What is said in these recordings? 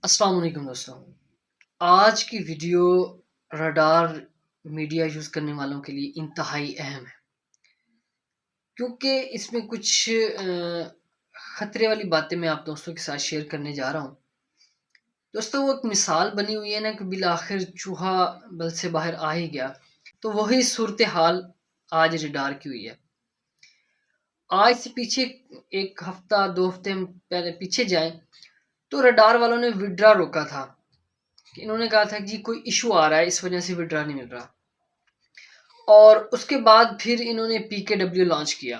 अस्सलाम वालेकुम दोस्तों। आज की वीडियो रडार मीडिया यूज़ करने वालों के लिए इंतहाई अहम है, क्योंकि इसमें कुछ खतरे वाली बातें मैं आप दोस्तों के साथ शेयर करने जा रहा हूँ। दोस्तों, वो एक मिसाल बनी हुई है ना कि बिल आखिर चूहा बल से बाहर आ ही गया। तो वही सूरत हाल आज रडार की हुई है। आज से पीछे एक हफ्ता 2 हफ्ते हम पहले पीछे जाएं तो रडार वालों ने विड्रा रोका था कि इन्होंने कहा था कि जी कोई इशू आ रहा है, इस वजह से विड्रा नहीं मिल रहा। और उसके बाद फिर इन्होंने पीकेडब्ल्यू लॉन्च किया।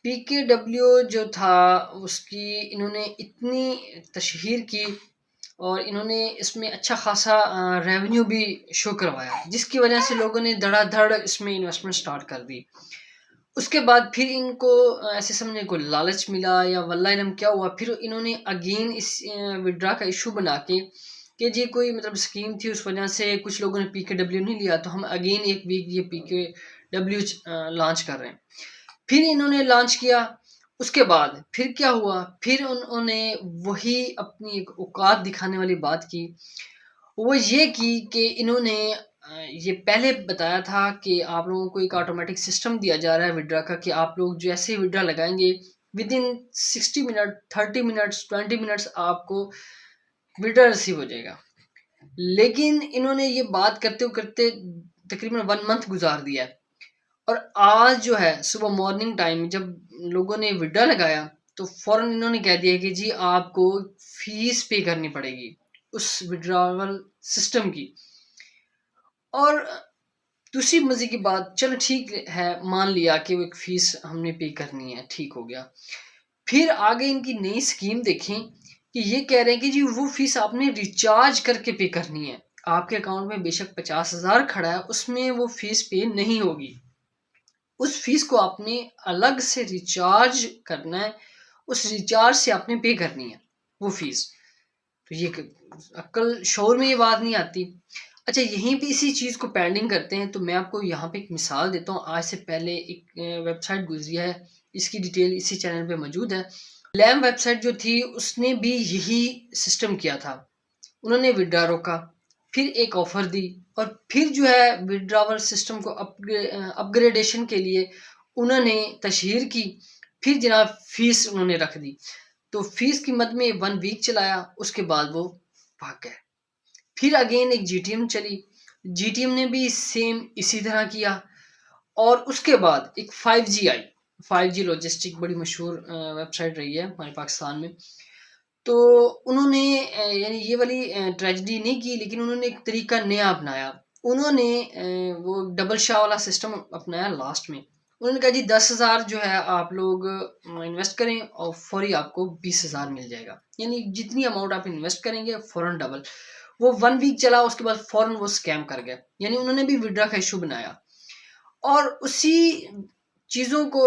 पीकेडब्ल्यू जो था उसकी इन्होंने इतनी तशहीर की और इन्होंने इसमें अच्छा खासा रेवेन्यू भी शो करवाया, जिसकी वजह से लोगों ने धड़ाधड़ इसमें इन्वेस्टमेंट स्टार्ट कर दी। उसके बाद फिर इनको ऐसे समझने को लालच मिला या वल्लाह इलम क्या हुआ, फिर इन्होंने अगेन इस विड्रा का इशू बना के कि जी कोई मतलब स्कीम थी, उस वजह से कुछ लोगों ने पीकेडब्ल्यू नहीं लिया, तो हम अगेन एक वीक ये पीकेडब्ल्यू लॉन्च कर रहे हैं। फिर इन्होंने लॉन्च किया। उसके बाद फिर क्या हुआ, फिर उन्होंने वही अपनी एक औकात दिखाने वाली बात की। वो ये की कि इन्होंने ये पहले बताया था कि आप लोगों को एक ऑटोमेटिक सिस्टम दिया जा रहा है विड्रा का, कि आप लोग जैसे ही विड्रा लगाएंगे with in 60 minute 30 minutes 20 minutes आपको विड्रा रिसीव हो जाएगा। लेकिन इन्होंने ये बात करते करते तकरीबन 1 मंथ गुजार दिया है। और आज जो है सुबह मॉर्निंग टाइम जब लोगों ने विड्रा लगाया तो फौरन इन्होंने कह दिया कि जी आपको फीस पे करनी पड़ेगी उस विड्रॉवल सिस्टम की। और दूसरी मजे की बात, चलो ठीक है, मान लिया कि वो एक फीस हमने पे करनी है, ठीक हो गया। फिर आगे इनकी नई स्कीम देखें कि ये कह रहे हैं कि जी वो फीस आपने रिचार्ज करके पे करनी है। आपके अकाउंट में बेशक 50,000 खड़ा है, उसमें वो फीस पे नहीं होगी। उस फीस को आपने अलग से रिचार्ज करना है, उस रिचार्ज से आपने पे करनी है वो फीस। तो ये अक्ल शोर में ये बात नहीं आती। अच्छा, यहीं पे इसी चीज़ को पेंडिंग करते हैं तो मैं आपको यहाँ पे एक मिसाल देता हूँ। आज से पहले एक वेबसाइट गुजरी है, इसकी डिटेल इसी चैनल पे मौजूद है। लैम वेबसाइट जो थी उसने भी यही सिस्टम किया था। उन्होंने विड्रा रोका, फिर एक ऑफर दी, और फिर जो है विड्रावल सिस्टम को अपग्रेडेशन के लिए उन्होंने तशहीर की। फिर जनाब फीस उन्होंने रख दी। तो फीस की मद में 1 वीक चलाया, उसके बाद वो भाग गए। फिर अगेन एक जीटीएम चली, जीटीएम ने भी सेम इसी तरह किया। और उसके बाद एक 5G आई। 5G लॉजिस्टिक बड़ी मशहूर वेबसाइट रही है हमारे पाकिस्तान में। तो उन्होंने यानी ये वाली ट्रेजेडी नहीं की, लेकिन उन्होंने एक तरीका नया अपनाया। उन्होंने वो डबल शाह वाला सिस्टम अपनाया लास्ट में। उन्होंने कहा जी 10,000 जो है आप लोग इन्वेस्ट करें और फौरी आपको 20,000 मिल जाएगा। यानी जितनी अमाउंट आप इन्वेस्ट करेंगे फ़ौरन डबल। वो 1 वीक चला, उसके बाद फ़ौरन वो स्कैम कर गए। यानी उन्होंने भी विड्रा का इशू बनाया। और उसी चीज़ों को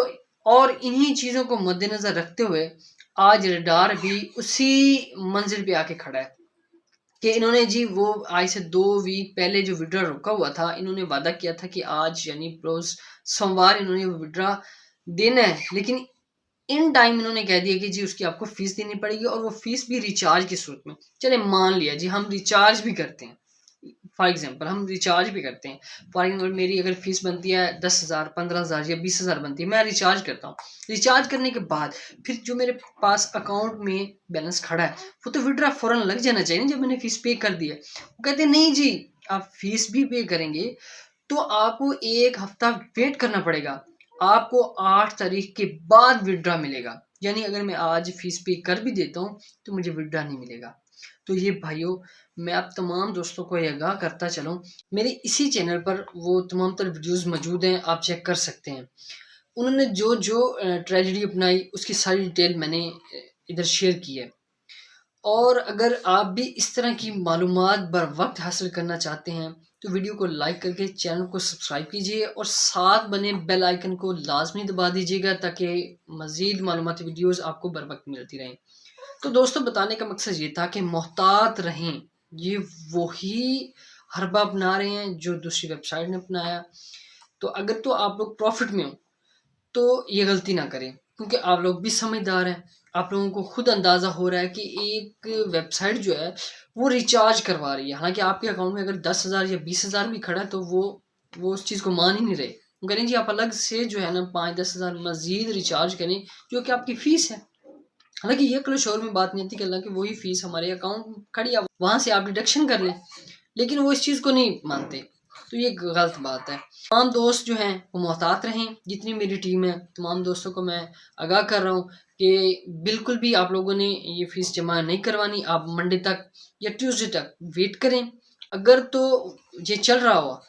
और इन्हीं चीज़ों को मद्देनज़र रखते हुए आज रडार भी उसी मंजिल पे आके खड़ा है कि इन्होंने जी वो आज से 2 वीक पहले जो विड्रा रुका हुआ था, इन्होंने वादा किया था कि आज यानी रोज सोमवार इन्होंने वो विड्रा देना है। लेकिन इन टाइम इन्होंने कह दिया कि जी उसकी आपको फीस देनी पड़ेगी, और वो फीस भी रिचार्ज की सूरत में। चले मान लिया जी हम रिचार्ज भी करते हैं, फॉर एग्जांपल हम रिचार्ज भी करते हैं। फॉर एग्जांपल मेरी अगर फीस बनती है 10,000 15,000 या 20,000 बनती है, मैं रिचार्ज करता हूँ। रिचार्ज करने के बाद फिर जो मेरे पास अकाउंट में बैलेंस खड़ा है वो तो विड्रा फौरन लग जाना चाहिए जब मैंने फीस पे कर दी है। वो कहते हैं नहीं जी, आप फीस भी पे करेंगे तो आपको 1 हफ्ता वेट करना पड़ेगा, आपको 8 तारीख के बाद विड्रा मिलेगा। यानी अगर मैं आज फीस पे कर भी देता हूँ तो मुझे विड्रा नहीं मिलेगा। तो ये भाइयों, मैं आप तमाम दोस्तों को ये आगाह करता चलूँ, मेरे इसी चैनल पर वो तमाम तर वीडियोज़ मौजूद हैं, आप चेक कर सकते हैं। उन्होंने जो जो ट्रेजेडी अपनाई उसकी सारी डिटेल मैंने इधर शेयर की है। और अगर आप भी इस तरह की मालूमात बर वक्त हासिल करना चाहते हैं तो वीडियो को लाइक करके चैनल को सब्सक्राइब कीजिए और साथ बने बेल आइकन को लाजमी दबा दीजिएगा ताकि मज़ीद मालूमाती वीडियोज़ आपको बर वक्त मिलती रहें। तो दोस्तों, बताने का मकसद ये था कि मोहतात रहें। ये वही हरबा अपना रहे हैं जो दूसरी वेबसाइट ने अपनाया। तो अगर तो आप लोग प्रॉफिट में हो तो ये गलती ना करें, क्योंकि आप लोग भी समझदार हैं। आप लोगों को खुद अंदाज़ा हो रहा है कि एक वेबसाइट जो है वो रिचार्ज करवा रही है। हालांकि आपके अकाउंट में अगर 10,000 या 20,000 भी खड़ा है तो वो उस चीज़ को मान ही नहीं रहे। वो कह रहे हैं जी आप अलग से जो है ना 5-10 हज़ार मजीद रिचार्ज करें जो कि आपकी फ़ीस है। हालांकि ये क्लोशोर में बात नहीं थी कि हालांकि वही फीस हमारे अकाउंट में खड़ी है, वहाँ से आप डिडक्शन कर लें, लेकिन वो इस चीज़ को नहीं मानते। तो ये गलत बात है। तमाम दोस्त जो हैं वो मोहतात रहें। जितनी मेरी टीम है तमाम दोस्तों को मैं आगाह कर रहा हूँ कि बिल्कुल भी आप लोगों ने ये फीस जमा नहीं करवानी। आप मंडे तक या ट्यूसडे तक वेट करें। अगर तो ये चल रहा हो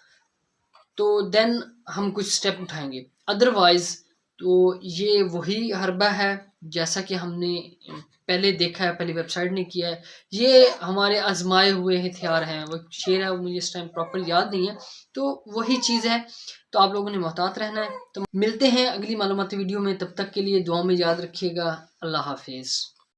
तो देन हम कुछ स्टेप उठाएंगे, अदरवाइज तो ये वही हरबा है जैसा कि हमने पहले देखा है, पहली वेबसाइट ने किया है। ये हमारे आजमाए हुए हथियार हैं। वो शेर है, वो मुझे इस टाइम प्रॉपर याद नहीं है, तो वही चीज़ है। तो आप लोगों ने मोहतात रहना है। तो मिलते हैं अगली मालूमाती वीडियो में, तब तक के लिए दुआ में याद रखिएगा। अल्लाह हाफिज़।